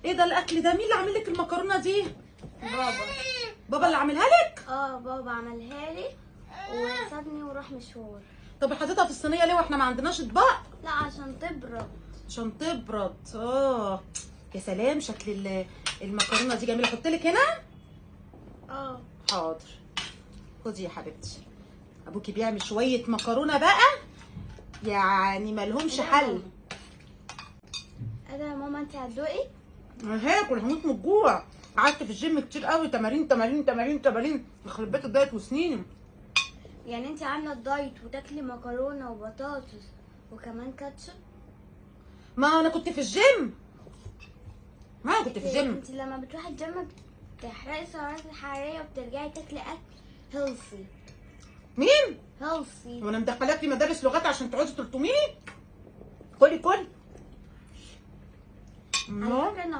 ايه ده الاكل ده؟ مين اللي عامل لك المكرونه دي؟ بابا. بابا اللي عاملها لك؟ بابا عملها لي وسابني وراح مشوار. طب حطيتها في الصينيه ليه واحنا ما عندناش اطباق؟ لا عشان تبرد. عشان تبرد. يا سلام، شكل المكرونه دي جميله. احط لك هنا؟ حاضر. خدي يا حبيبتي، ابوكي بيعمل شويه مكرونه بقى يعني مالهمش حل. ايه ده يا ماما، انت هتدوقي؟ هاكل، هموت من الجوع. قعدت في الجيم كتير قوي، تمارين تمارين تمارين تمارين، يخرب بيت الدايت وسنين. يعني انت عامله الدايت وتاكلي مكرونه وبطاطس وكمان كاتشب؟ ما انا كنت في الجيم. ما انا كنت في الجيم. انت لما بتروحي الجيم بتحرقي السعرات الحراريه وبترجعي تاكلي اكل هيلثي. مين؟ هيلثي. وانا مدخلاكي مدارس لغات عشان تقعدي تلطميني؟ كلي. على فكره